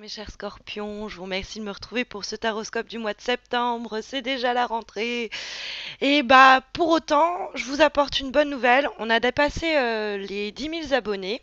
mes chers scorpions, je vous remercie de me retrouver pour ce taroscope du mois de septembre, c'est déjà la rentrée. Et bah pour autant, je vous apporte une bonne nouvelle, on a dépassé les 10 000 abonnés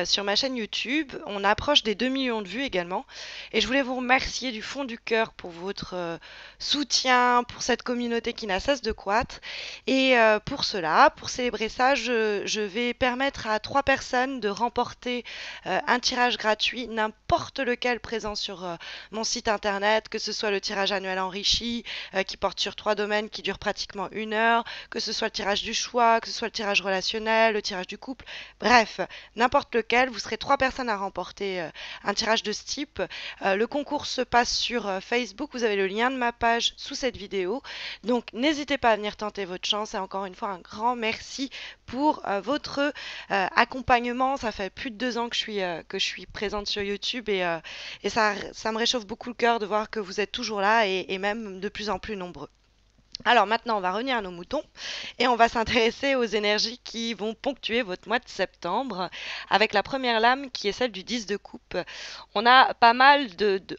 sur ma chaîne YouTube, on approche des 2 millions de vues également. Et je voulais vous remercier du fond du cœur pour votre soutien, pour cette communauté qui n'a cesse de croître. Et pour cela, pour célébrer ça, je vais permettre à 3 personnes de remporter un tirage gratuit, n'importe lequel présent sur mon site internet, que ce soit le tirage annuel enrichi qui porte sur 3 domaines qui durent pratiquement 1 heure, que ce soit le tirage du choix, que ce soit le tirage relationnel, le tirage du couple, bref, n'importe lequel, vous serez 3 personnes à remporter un tirage de ce type. Le concours se passe sur Facebook, vous avez le lien de ma page sous cette vidéo, donc n'hésitez pas à venir tenter votre chance et encore une fois un grand merci pour votre accompagnement. Ça fait plus de 2 ans que je suis présente sur YouTube et ça me réchauffe beaucoup le cœur de voir que vous êtes toujours là et même de plus en plus nombreux. Alors maintenant, on va revenir à nos moutons et on va s'intéresser aux énergies qui vont ponctuer votre mois de septembre avec la première lame qui est celle du 10 de coupe. On a pas mal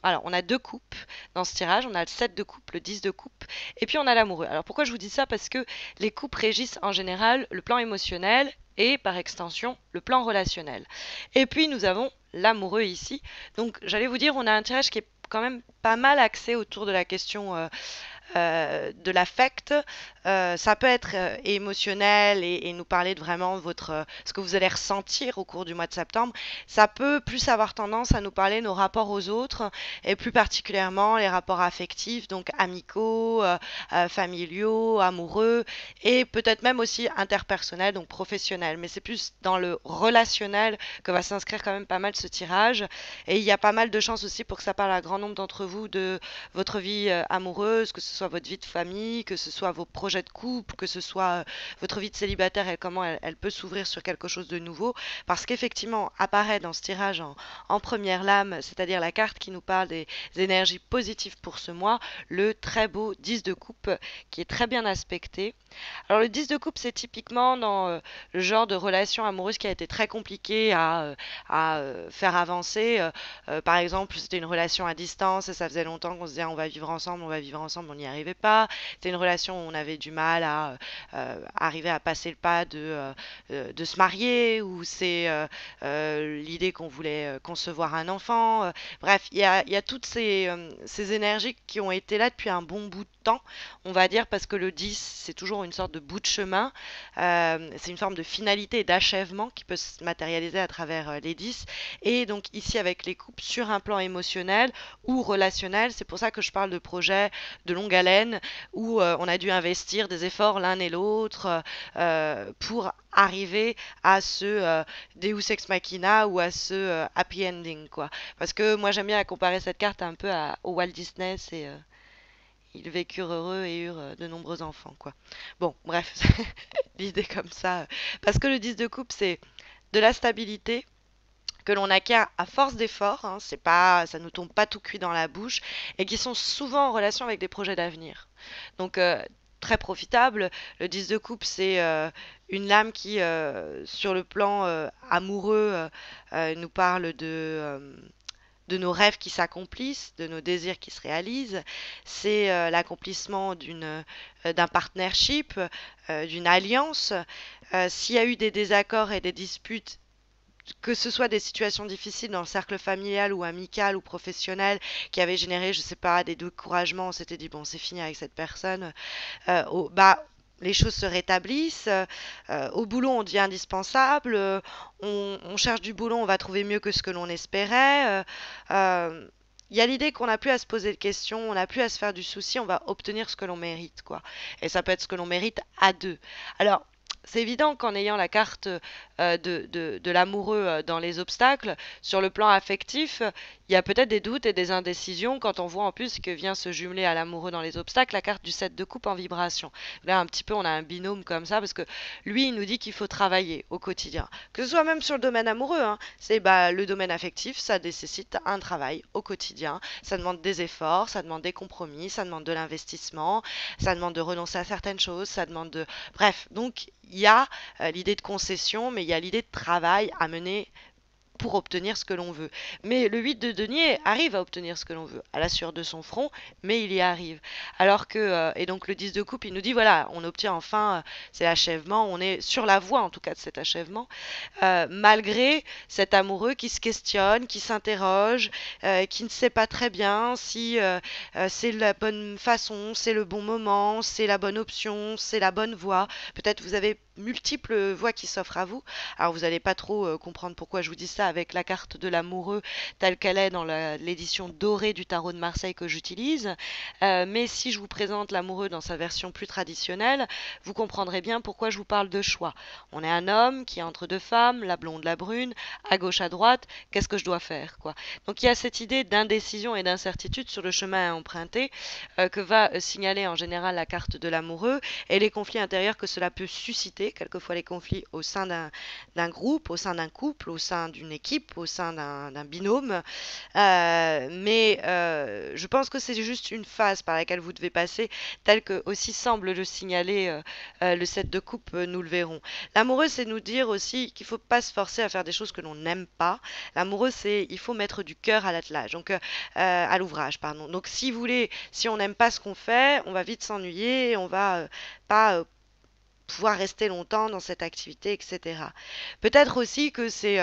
Alors, on a 2 coupes dans ce tirage. On a le 7 de coupe, le 10 de coupe et puis on a l'amoureux. Alors pourquoi je vous dis ça? Parce que les coupes régissent en général le plan émotionnel et par extension le plan relationnel. Et puis nous avons l'amoureux ici. Donc j'allais vous dire, on a un tirage qui est quand même pas mal axé autour de la question de l'affect. Ça peut être émotionnel et nous parler de vraiment ce que vous allez ressentir au cours du mois de septembre. Ça peut plus avoir tendance à nous parler de nos rapports aux autres et plus particulièrement les rapports affectifs, donc amicaux, familiaux, amoureux et peut-être même aussi interpersonnels, donc professionnels. Mais c'est plus dans le relationnel que va s'inscrire quand même pas mal ce tirage. Et il y a pas mal de chances aussi pour que ça parle à grand nombre d'entre vous de votre vie amoureuse, que ce soit votre vie de famille, que ce soit vos projets de couple, que ce soit votre vie de célibataire et comment elle peut s'ouvrir sur quelque chose de nouveau. Parce qu'effectivement, apparaît dans ce tirage en première lame, c'est-à-dire la carte qui nous parle des énergies positives pour ce mois, le très beau 10 de coupe qui est très bien aspecté. Alors le 10 de coupe, c'est typiquement dans le genre de relation amoureuse qui a été très compliqué à faire avancer. Par exemple, c'était une relation à distance et ça faisait longtemps qu'on se disait on va vivre ensemble, on n'y arrivait pas. C'était une relation où on avait du mal à arriver à passer le pas de se marier, ou c'est l'idée qu'on voulait concevoir un enfant. Bref, il y a toutes ces énergies qui ont été là depuis un bon bout de temps, on va dire, parce que le 10, c'est toujours une sorte de bout de chemin. C'est une forme de finalité et d'achèvement qui peut se matérialiser à travers les 10. Et donc ici, avec les couples sur un plan émotionnel ou relationnel, c'est pour ça que je parle de projets de longue haleine où on a dû investir des efforts l'un et l'autre pour arriver à ce Deus Ex Machina ou à ce happy ending, quoi. Parce que moi j'aime bien comparer cette carte un peu au Walt Disney, c'est ils vécurent heureux et eurent de nombreux enfants, quoi. Bon, bref, l'idée comme ça. Parce que le 10 de coupe, c'est de la stabilité que l'on acquiert à force d'efforts, hein, c'est pas, ça nous tombe pas tout cuit dans la bouche, et qui sont souvent en relation avec des projets d'avenir. Donc très profitable. Le 10 de coupe, c'est une lame qui, sur le plan amoureux, nous parle de nos rêves qui s'accomplissent, de nos désirs qui se réalisent. C'est l'accomplissement d'un partnership, d'une alliance. S'il y a eu des désaccords et des disputes, que ce soit des situations difficiles dans le cercle familial ou amical ou professionnel qui avaient généré, je sais pas, des découragements, on s'était dit bon, c'est fini avec cette personne, bah les choses se rétablissent. Au boulot, on devient indispensable. On cherche du boulot, on va trouver mieux que ce que l'on espérait. Il y a l'idée qu'on n'a plus à se poser de questions, on n'a plus à se faire du souci, on va obtenir ce que l'on mérite, quoi. Et ça peut être ce que l'on mérite à deux. Alors, c'est évident qu'en ayant la carte de l'amoureux dans les obstacles, sur le plan affectif, il y a peut-être des doutes et des indécisions quand on voit en plus que vient se jumeler à l'amoureux dans les obstacles la carte du 7 de coupe en vibration. Là, un petit peu, on a un binôme comme ça, parce que lui, il nous dit qu'il faut travailler au quotidien. Que ce soit même sur le domaine amoureux, hein, c'est bah, le domaine affectif, ça nécessite un travail au quotidien. Ça demande des efforts, ça demande des compromis, ça demande de l'investissement, ça demande de renoncer à certaines choses, ça demande de... Bref, donc il y a l'idée de concession, mais il y a l'idée de travail à mener pour obtenir ce que l'on veut. Mais le 8 de denier arrive à obtenir ce que l'on veut, à la sueur de son front, mais il y arrive. Alors que, et donc le 10 de coupe, il nous dit, voilà, on obtient enfin, c'est l'achèvement, on est sur la voie en tout cas de cet achèvement, malgré cet amoureux qui se questionne, qui s'interroge, qui ne sait pas très bien si c'est la bonne façon, c'est le bon moment, c'est la bonne option, c'est la bonne voie. Peut-être vous avez multiples voies qui s'offrent à vous. Alors vous n'allez pas trop comprendre pourquoi je vous dis ça avec la carte de l'amoureux telle qu'elle est dans l'édition dorée du tarot de Marseille que j'utilise. Mais si je vous présente l'amoureux dans sa version plus traditionnelle, vous comprendrez bien pourquoi je vous parle de choix. On est un homme qui est entre deux femmes, la blonde, la brune, à gauche, à droite, qu'est-ce que je dois faire, quoi. Donc il y a cette idée d'indécision et d'incertitude sur le chemin à emprunter que va signaler en général la carte de l'amoureux et les conflits intérieurs que cela peut susciter, quelquefois les conflits au sein d'un groupe, au sein d'un couple, au sein d'une équipe, au sein d'un binôme. Mais je pense que c'est juste une phase par laquelle vous devez passer, telle que aussi semble le signaler le 7 de coupe, nous le verrons. L'amoureux, c'est nous dire aussi qu'il ne faut pas se forcer à faire des choses que l'on n'aime pas. L'amoureux, c'est il faut mettre du cœur à l'attelage, donc à l'ouvrage, pardon. Donc si vous voulez, si on n'aime pas ce qu'on fait, on va vite s'ennuyer, on va pas pouvoir rester longtemps dans cette activité, etc. Peut-être aussi que c'est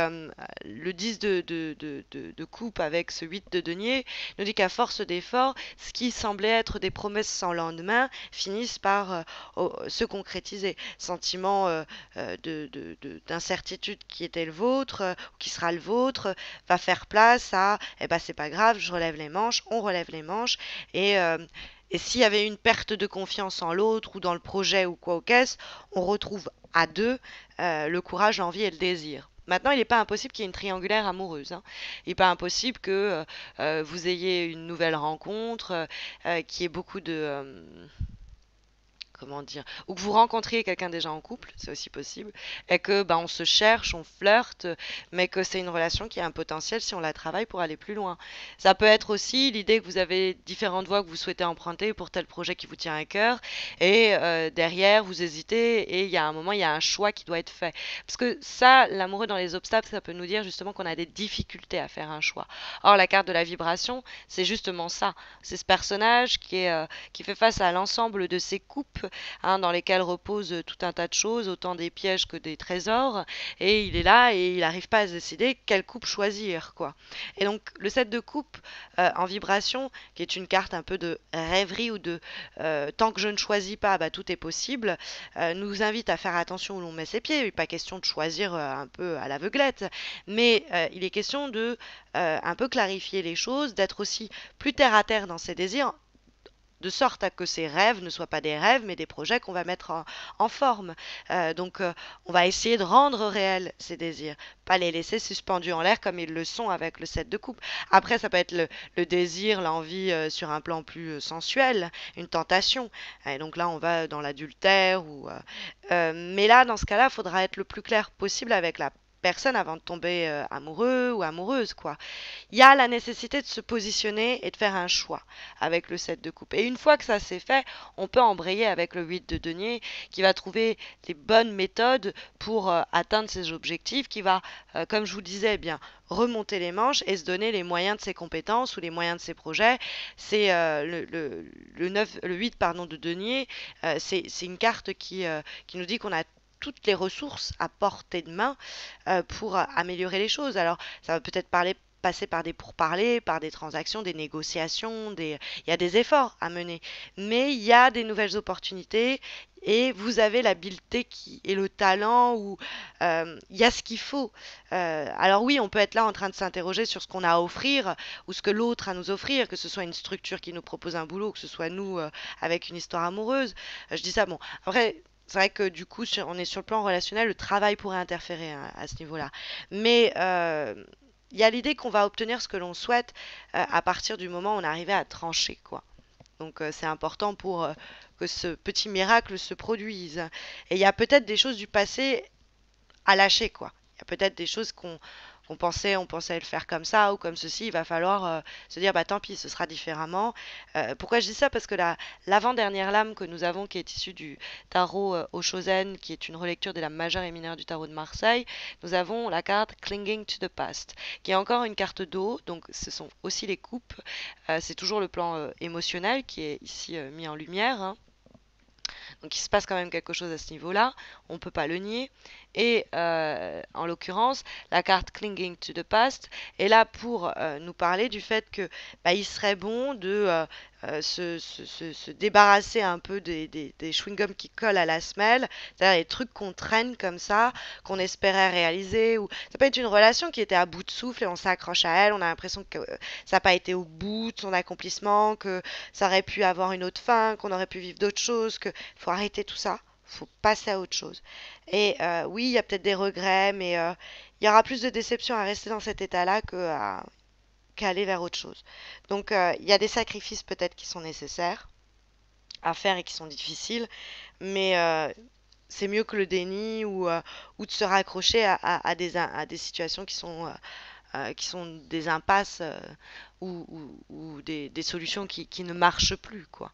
le 10 de coupe avec ce 8 de denier nous dit qu'à force d'efforts, ce qui semblait être des promesses sans lendemain finissent par se concrétiser. Sentiment d'incertitude qui était le vôtre, qui sera le vôtre, va faire place à eh ben c'est pas grave, je relève les manches, on relève les manches et s'il y avait une perte de confiance en l'autre ou dans le projet ou quoi au caisse, on retrouve à deux le courage, l'envie et le désir. Maintenant, il n'est pas impossible qu'il y ait une triangulaire amoureuse, hein. Il n'est pas impossible que vous ayez une nouvelle rencontre, qu'il y ait beaucoup de comment dire, ou que vous rencontriez quelqu'un déjà en couple, c'est aussi possible, et que bah, on se cherche, on flirte, mais que c'est une relation qui a un potentiel si on la travaille pour aller plus loin. Ça peut être aussi l'idée que vous avez différentes voies que vous souhaitez emprunter pour tel projet qui vous tient à cœur, et derrière vous hésitez, et il y a un moment, il y a un choix qui doit être fait. Parce que ça, l'amoureux dans les obstacles, ça peut nous dire justement qu'on a des difficultés à faire un choix. Or, la carte de la vibration, c'est justement ça. C'est ce personnage qui fait face à l'ensemble de ces coupes hein, dans lesquels reposent tout un tas de choses, autant des pièges que des trésors, et il est là et il n'arrive pas à se décider quelle coupe choisir, quoi. Et donc le 7 de coupe en vibration, qui est une carte un peu de rêverie ou de tant que je ne choisis pas, bah, tout est possible, nous invite à faire attention où l'on met ses pieds. Il n'est pas question de choisir un peu à l'aveuglette, mais il est question de un peu clarifier les choses, d'être aussi plus terre à terre dans ses désirs de sorte à que ces rêves ne soient pas des rêves, mais des projets qu'on va mettre en forme. Donc, on va essayer de rendre réels ces désirs, pas les laisser suspendus en l'air comme ils le sont avec le 7 de coupe. Après, ça peut être le désir, l'envie sur un plan plus sensuel, une tentation. Et donc là, on va dans l'adultère. Mais là, dans ce cas-là, il faudra être le plus clair possible avec la personne avant de tomber amoureux ou amoureuse, quoi. Il y a la nécessité de se positionner et de faire un choix avec le 7 de coupe. Et une fois que ça c'est fait, on peut embrayer avec le 8 de denier qui va trouver les bonnes méthodes pour atteindre ses objectifs, qui va, comme je vous disais, eh bien remonter les manches et se donner les moyens de ses compétences ou les moyens de ses projets. C'est le 8 pardon, de denier, c'est une carte qui nous dit qu'on a toutes les ressources à portée de main pour améliorer les choses. Alors, ça va peut-être passer par des pourparlers, par des transactions, des négociations, il y a des efforts à mener. Mais il y a des nouvelles opportunités et vous avez l'habileté et le talent ou il y a ce qu'il faut. Alors oui, on peut être là en train de s'interroger sur ce qu'on a à offrir ou ce que l'autre a à nous offrir, que ce soit une structure qui nous propose un boulot, que ce soit nous avec une histoire amoureuse. Je dis ça, bon, après, c'est vrai que du coup, on est sur le plan relationnel, le travail pourrait interférer hein, à ce niveau-là. Mais il y a l'idée qu'on va obtenir ce que l'on souhaite à partir du moment où on est arrivé à trancher, quoi. Donc c'est important pour que ce petit miracle se produise. Et il y a peut-être des choses du passé à lâcher, quoi. Il y a peut-être des choses On pensait le faire comme ça ou comme ceci. Il va falloir se dire, bah tant pis, ce sera différemment. Pourquoi je dis ça? Parce que l'avant-dernière lame que nous avons, qui est issue du tarot Oshozen, qui est une relecture des lames majeures et mineures du tarot de Marseille, nous avons la carte Clinging to the Past, qui est encore une carte d'eau. Donc ce sont aussi les coupes. C'est toujours le plan émotionnel qui est ici mis en lumière, hein. Donc il se passe quand même quelque chose à ce niveau-là, on ne peut pas le nier. Et en l'occurrence, la carte Clinging to the Past est là pour nous parler du fait que bah, il serait bon de se débarrasser un peu des chewing-gums qui collent à la semelle, c'est-à-dire les trucs qu'on traîne comme ça, qu'on espérait réaliser, ou ça peut être une relation qui était à bout de souffle et on s'accroche à elle, on a l'impression que ça n'a pas été au bout de son accomplissement, que ça aurait pu avoir une autre fin, qu'on aurait pu vivre d'autres choses, que faut arrêter tout ça, faut passer à autre chose. Et oui, il y a peut-être des regrets, mais il y aura plus de déception à rester dans cet état-là qu'à aller vers autre chose. Donc il y a des sacrifices peut-être qui sont nécessaires à faire et qui sont difficiles, mais c'est mieux que le déni ou de se raccrocher à des situations qui sont des impasses ou des solutions qui ne marchent plus, quoi.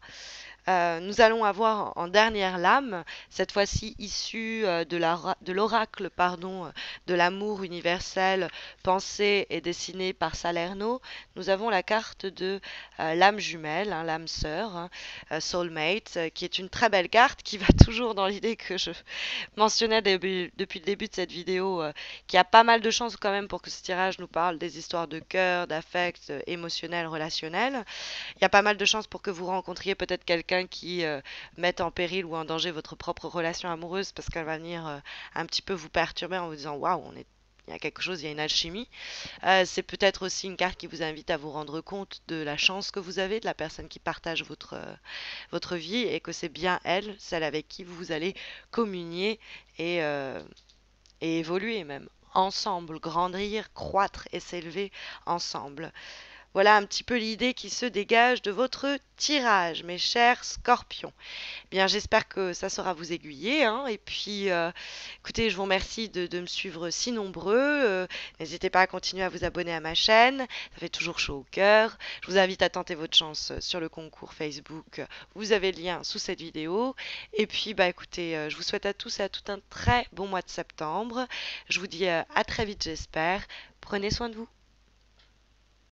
Nous allons avoir en dernière lame, cette fois-ci issue de l'oracle, pardon, de l'amour universel pensé et dessiné par Salerno. Nous avons la carte de l'âme jumelle, hein, l'âme sœur, hein, soulmate, qui est une très belle carte qui va toujours dans l'idée que je mentionnais depuis le début de cette vidéo, qu'il y a pas mal de chances quand même pour que ce tirage nous parle des histoires de cœur, d'affect, émotionnel, relationnel. Il y a pas mal de chances pour que vous rencontriez peut-être quelqu'un qui mette en péril ou en danger votre propre relation amoureuse parce qu'elle va venir un petit peu vous perturber en vous disant waouh, il y a quelque chose, il y a une alchimie. C'est peut-être aussi une carte qui vous invite à vous rendre compte de la chance que vous avez, de la personne qui partage votre vie et que c'est bien elle, celle avec qui vous allez communier et, euh, et évoluer même ensemble, grandir, croître et s'élever ensemble. Voilà un petit peu l'idée qui se dégage de votre tirage, mes chers scorpions. Bien, j'espère que ça saura vous aiguiller, hein. Et puis, écoutez, je vous remercie de me suivre si nombreux. N'hésitez pas à continuer à vous abonner à ma chaîne. Ça fait toujours chaud au cœur. Je vous invite à tenter votre chance sur le concours Facebook. Vous avez le lien sous cette vidéo. Et puis, bah écoutez, je vous souhaite à tous et à toutes un très bon mois de septembre. Je vous dis à très vite, j'espère. Prenez soin de vous.